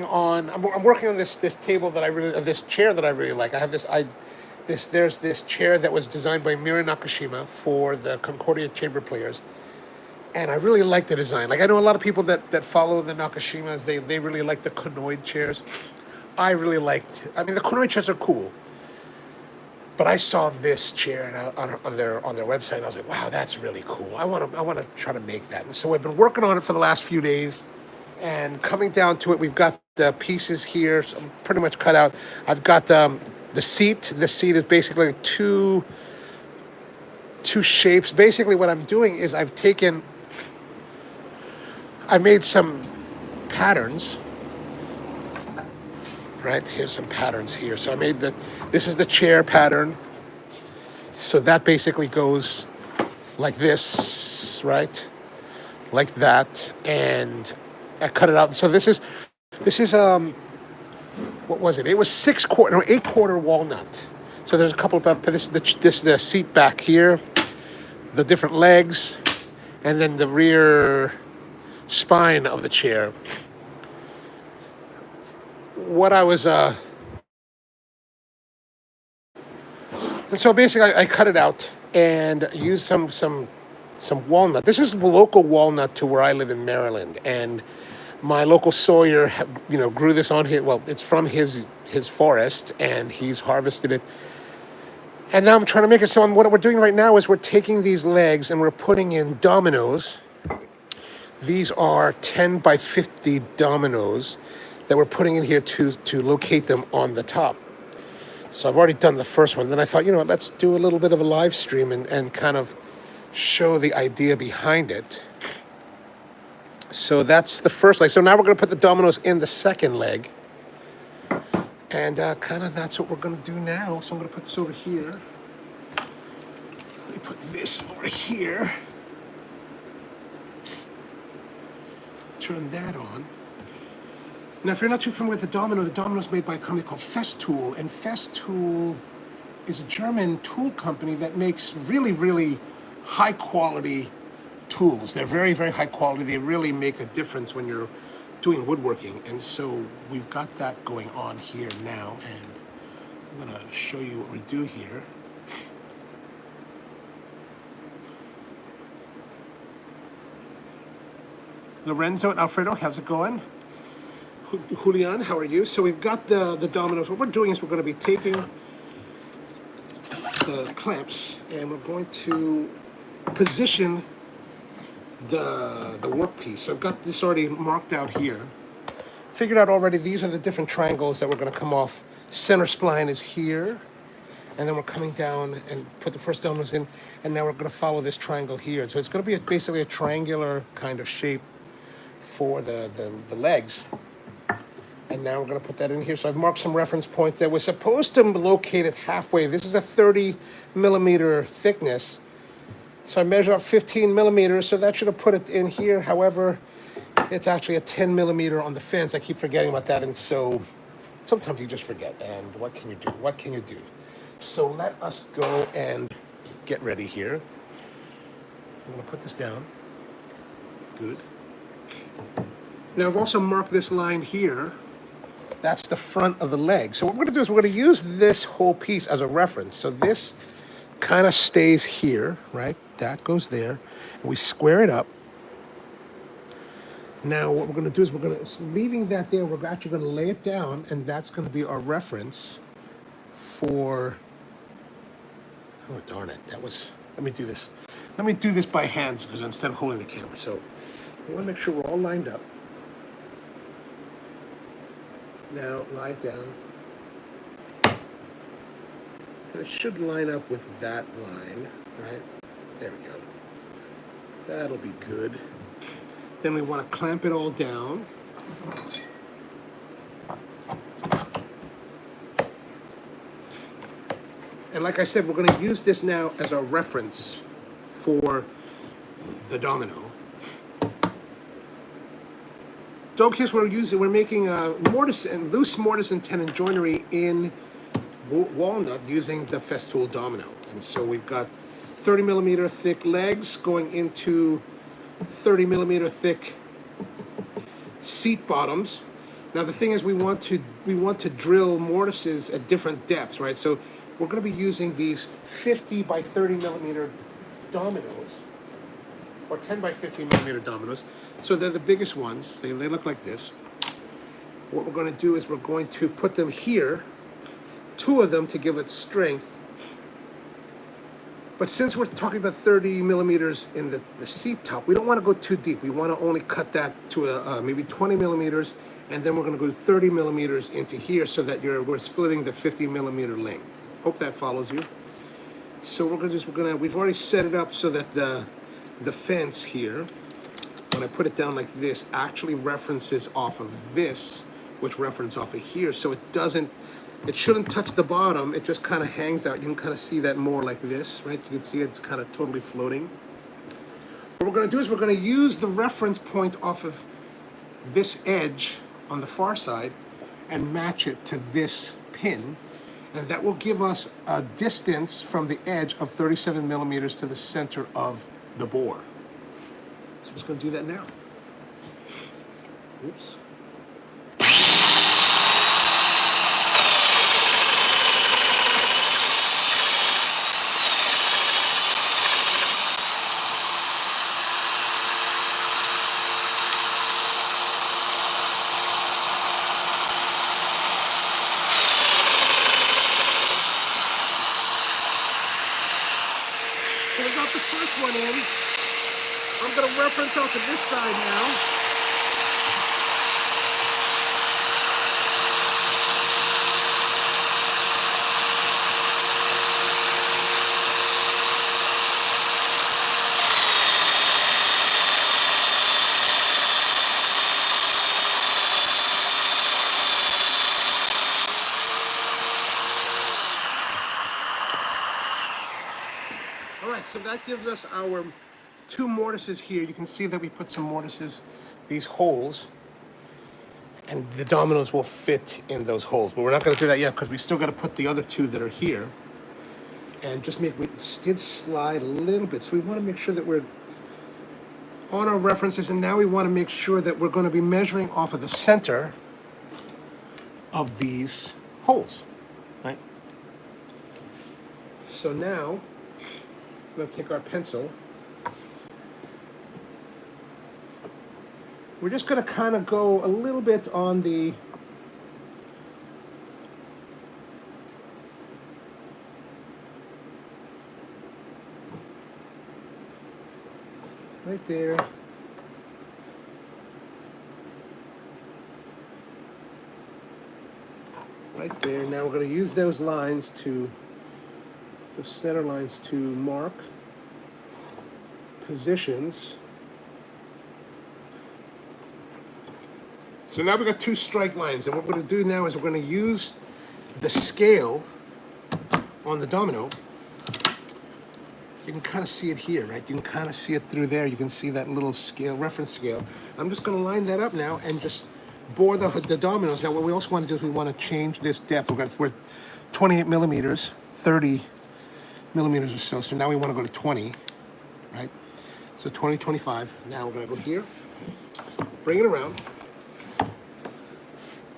I'm working on this table that I really this chair that I really like. I have there's this chair that was designed by Mira Nakashima for the Concordia chamber players, and I really like the design. Like I know a lot of people that follow the Nakashimas. They really like the conoid chairs. I really liked. I mean, the conoid chairs are cool, but I saw this chair on their website, and I was like, wow, that's really cool. I want to try to make that. And so I've been working on it for the last few days. And coming down to it, we've got the pieces here pretty much cut out. I've got the seat. The seat is basically two shapes. Basically, what I'm doing is I made some patterns. Right, here's some patterns here. So this is the chair pattern. So that basically goes like this, right? Like that. And I cut it out. So this is what was it? It was 8-quarter walnut. So there's a couple of this the seat back here, the different legs, and then the rear spine of the chair. What I was and so basically I cut it out and used some walnut. This is local walnut to where I live in Maryland, and my local sawyer, grew this on his. Well, it's from his forest, and he's harvested it. And now I'm trying to make it. So what we're doing right now is we're taking these legs and we're putting in dominoes. These are 10 by 50 dominoes that we're putting in here to locate them on the top. So I've already done the first one. Then I thought, let's do a little bit of a live stream and kind of show the idea behind it. So that's the first leg. So now we're going to put the dominoes in the second leg. And kind of that's what we're going to do now. So I'm going to put this over here. Let me put this over here. Turn that on. Now, if you're not too familiar with the domino is made by a company called Festool. And Festool is a German tool company that makes really, really high quality tools. They're very, very high quality. They really make a difference when you're doing woodworking. And so we've got that going on here now. And I'm going to show you what we do here. Lorenzo and Alfredo, how's it going? Julian, how are you? So we've got the dominoes. What we're doing is we're going to be taking the clamps and we're going to position the workpiece. So I've got this already marked out here. Figured out already these are the different triangles that we're going to come off. Center spline is here. And then we're coming down and put the first dominoes in. And now we're going to follow this triangle here. So it's going to be basically a triangular kind of shape for the legs. And now we're going to put that in here. So I've marked some reference points that we're supposed to locate it halfway. This is a 30 millimeter thickness. So I measured out 15 millimeters, so that should have put it in here. However, it's actually a 10 millimeter on the fence. I keep forgetting about that, and so sometimes you just forget. And what can you do? What can you do? So let us go and get ready here. I'm going to put this down. Good. Now I've also marked this line here. That's the front of the leg. So what we're going to do is we're going to use this whole piece as a reference. So this kind of stays here, right? That goes there. And we square it up. Now what we're going to do is leaving that there, we're actually going to lay it down, and that's going to be our reference for, oh darn it, let me do this. Let me do this by hands because instead of holding the camera. So I want to make sure we're all lined up. Now lie it down. And it should line up with that line, right? There we go. That'll be good. Then we want to clamp it all down. And like I said, we're going to use this now as a reference for the domino. Don't kiss, we're making mortise and loose mortise and tenon joinery in walnut using the Festool domino. And so we've got 30 millimeter thick legs going into 30 millimeter thick seat bottoms. Now the thing is, we want to drill mortises at different depths, right? So we're going to be using these 50 by 30 millimeter dominoes, or 10 by 50 millimeter dominoes. So they're the biggest ones. They look like this. What we're going to do is we're going to put them here, 2 of them to give it strength. But since we're talking about 30 millimeters in the seat top, we don't want to go too deep. We want to only cut that to maybe 20 millimeters, and then we're going to go 30 millimeters into here so that we're splitting the 50 millimeter length. Hope that follows you. So we've already set it up so that the fence here, when I put it down like this, actually references off of this, which references off of here. So it shouldn't touch the bottom. It just kind of hangs out. You can kind of see that more like this, right? You can see it's kind of totally floating. What we're going to do is we're going to use the reference point off of this edge on the far side and match it to this pin. And that will give us a distance from the edge of 37 millimeters to the center of the bore. So I'm just going to do that now. Oops. So we got the first one in. I'm going to reference out to this side now. All right, so that gives us our 2 mortises here. You can see that we put some mortises, these holes, and the dominoes will fit in those holes. But we're not going to do that yet because we still got to put the other 2 that are here. And just we did slide a little bit. So we want to make sure that we're on our references, and now we want to make sure that we're going to be measuring off of the center of these holes, right? So now I'm going to take our pencil. We're just going to kind of go a little bit on the right there. Right there. Now we're going to use those lines the center lines to mark positions. So now we've got 2 strike lines, and what we're going to do now is we're going to use the scale on the domino. You can kind of see it here, right? You can kind of see it through there. You can see that little scale, reference scale. I'm just going to line that up now and just bore the dominoes. Now, what we also want to do is we want to change this depth. We're 28 millimeters, 30 millimeters or so. So now we want to go to 20, right? So 20, 25. Now we're going to go here, bring it around.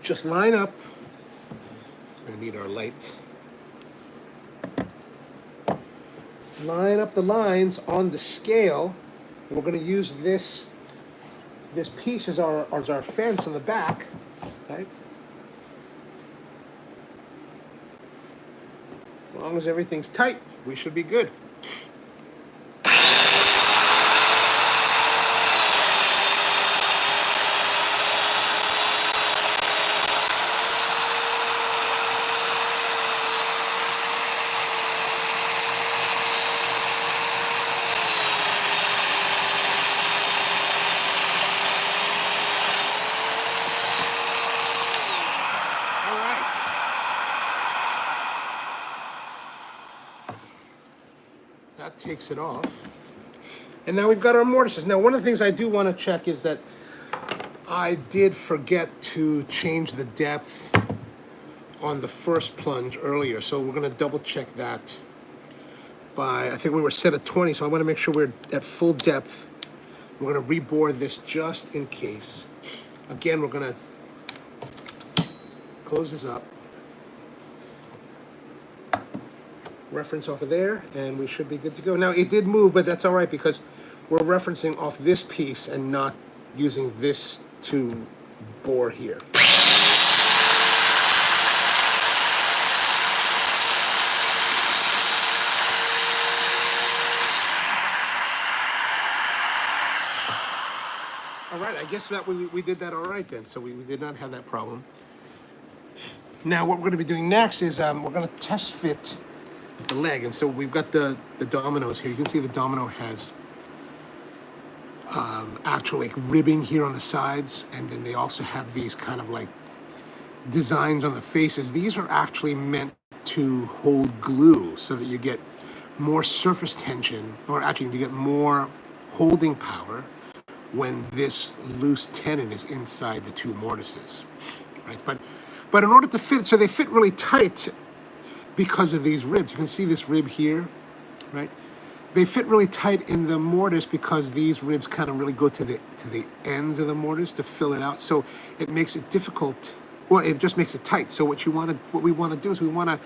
Just line up. We're going to need our light. Line up the lines on the scale, and we're going to use this piece as our fence on the back, right? As long as everything's tight, we should be good. That takes it off. And now we've got our mortises. Now, one of the things I do want to check is that I did forget to change the depth on the first plunge earlier. So we're going to double check that I think we were set at 20, so I want to make sure we're at full depth. We're going to rebore this just in case. Again, we're going to closes up. Reference off of there, and we should be good to go. Now, it did move, but that's all right because we're referencing off this piece and not using this to bore here. All right, I guess that we did that all right then, so we did not have that problem. Now, what we're going to be doing next is we're going to test fit the leg, and so we've got the dominoes here. You can see the domino has actual like ribbing here on the sides, and then they also have these kind of like designs on the faces. These are actually meant to hold glue so that you get more surface tension, or actually you get more holding power when this loose tenon is inside the two mortises, right? But in order to fit, so they fit really tight because of these ribs. You can see this rib here, right? They fit really tight in the mortise because these ribs kind of really go to the ends of the mortise to fill it out. So it makes it difficult. Well, it just makes it tight. So what we want to do is we want to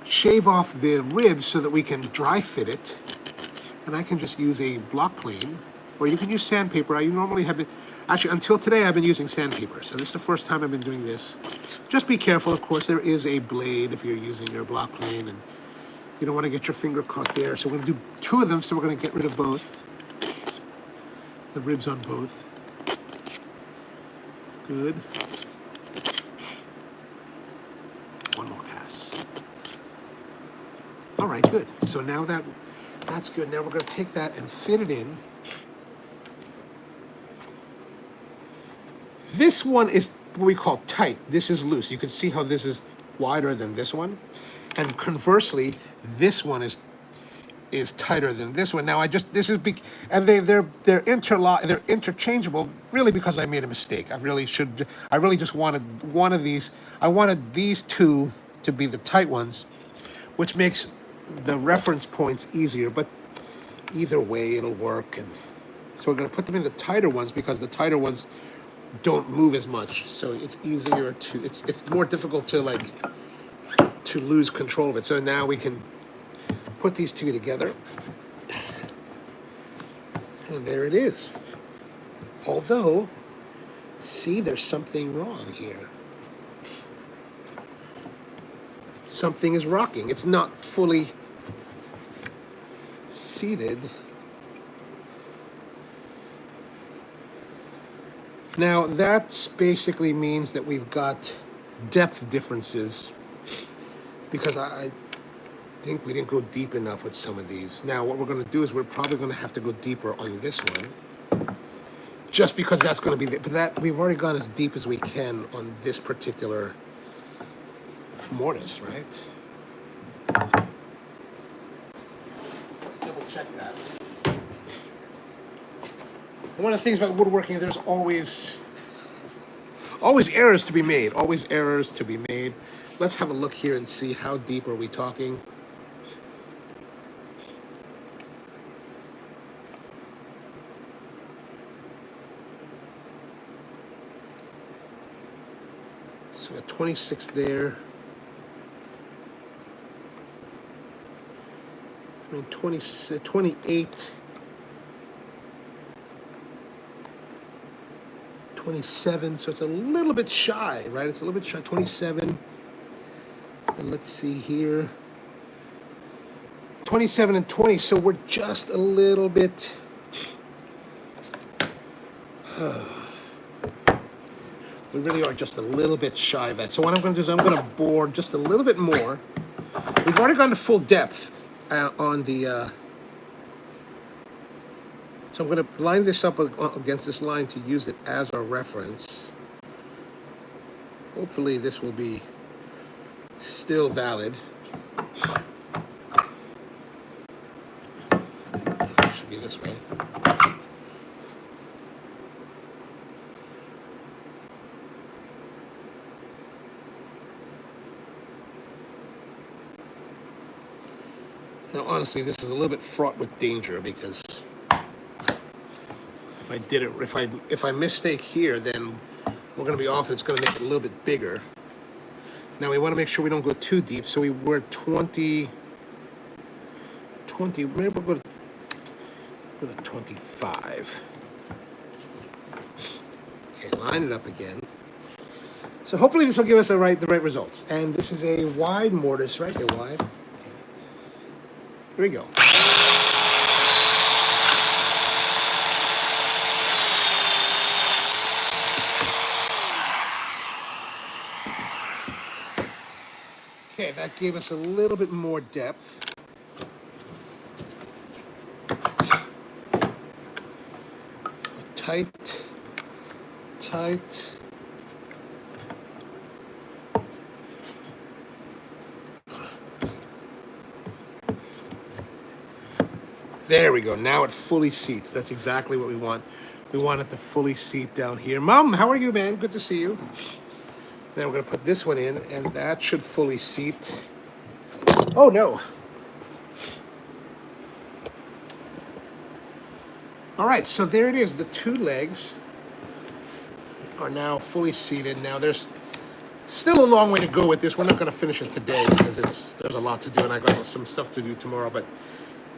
shave off the ribs so that we can dry fit it. And I can just use a block plane, or you can use sandpaper. I normally have been, actually until today I've been using sandpaper. So this is the first time I've been doing this. Just be careful, of course, there is a blade if you're using your block plane, and you don't want to get your finger caught there. So we're going to do 2 of them, so we're going to get rid of both. The ribs on both. Good. One more pass. All right, good. So now that's good. Now we're going to take that and fit it in. This one is what we call tight. This is loose. You can see how this is wider than this one. And conversely, this one is tighter than this one. Now this is big, and they're interchangeable really because I made a mistake. I really just wanted one of these. I wanted these 2 to be the tight ones, which makes the reference points easier, but either way it'll work. And so we're going to put them in the tighter ones because the tighter ones don't move as much, so it's easier to it's more difficult to lose control of it. So now we can put these 2 together, and there it is. Although, see, there's something wrong here. Something is rocking. It's not fully seated. Now, that basically means that we've got depth differences because I think we didn't go deep enough with some of these. Now, what we're going to do is we're probably going to have to go deeper on this one just because that's going to be, but that we've already gone as deep as we can on this particular mortise, right? Let's double check that. One of the things about woodworking, there's always errors to be made. Always errors to be made. Let's have a look here and see how deep are we talking. So we got 26 there. I mean 28. 27, so it's a little bit shy, right? It's a little bit shy, 27. And let's see here. 27 and 20, so we're just a little bit... we really are just a little bit shy of that. So what I'm going to do is I'm going to bore just a little bit more. We've already gone to full depth on the... So I'm going to line this up against this line to use it as our reference. Hopefully this will be still valid. Should be this way. Now honestly, this is a little bit fraught with danger because if I mistake here, then we're going to be off and it's going to make it a little bit bigger. Now we want to make sure we don't go too deep, so we're at 20, maybe we'll go to 25. Okay, line it up again. So hopefully this will give us the right results. And this is a wide mortise, right? A wide. Okay. Here we go. Okay, that gave us a little bit more depth. Tight. There we go. Now it fully seats. That's exactly what we want. We want it to fully seat down here. Mom, how are you, man? Good to see you. Now we're going to put this one in, and that should fully seat. Oh, no. All right, so there it is. The two legs are now fully seated. Now there's still a long way to go with this. We're not going to finish it today because there's a lot to do, and I got some stuff to do tomorrow. But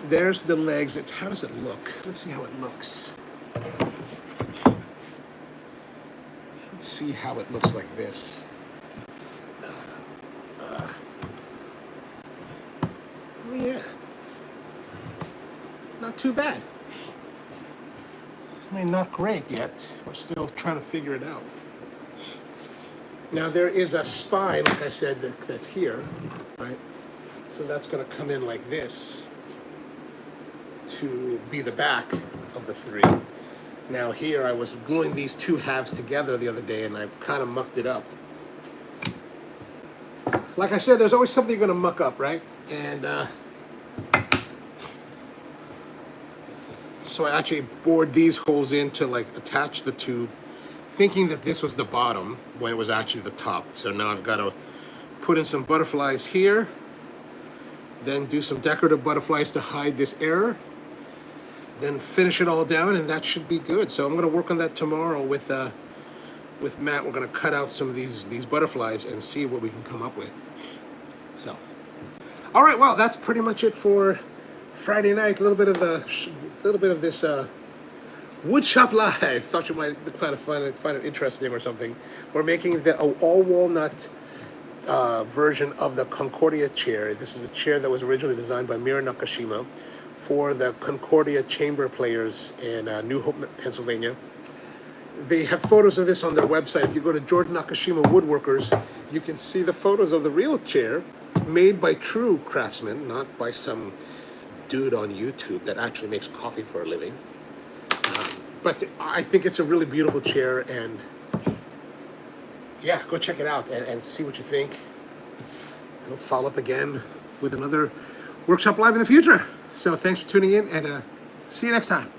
there's the legs. How does it look? Let's see how it looks. Let's see how it looks like this. Oh yeah, not too bad. I mean, not great yet. We're still trying to figure it out. Now there is a spine, like I said, that's here, right? So that's going to come in like this to be the back of the three. Now here I was gluing these two halves together the other day, and I kind of mucked it up. Like I said, there's always something you're going to muck up, right? And so I actually bored these holes in to like attach the tube, thinking that this was the bottom when it was actually the top. So now I've got to put in some butterflies here, then do some decorative butterflies to hide this error, then finish it all down, and that should be good. So I'm going to work on that tomorrow with Matt. We're going to cut out some of these butterflies and see what we can come up with. So, all right, well, that's pretty much it for Friday night. A little bit of this Woodshop Live. Thought you might find it interesting or something. We're making the all walnut version of the Concordia chair. This is a chair that was originally designed by Mira Nakashima for the Concordia chamber players in New Hope, Pennsylvania. They have photos of this on their website. If you go to George Nakashima Woodworkers, you can see the photos of the real chair made by true craftsmen, not by some dude on YouTube that actually makes coffee for a living. But I think it's a really beautiful chair, and yeah, go check it out and see what you think. We'll follow up again with another Workshop Live in the future. So thanks for tuning in, and see you next time.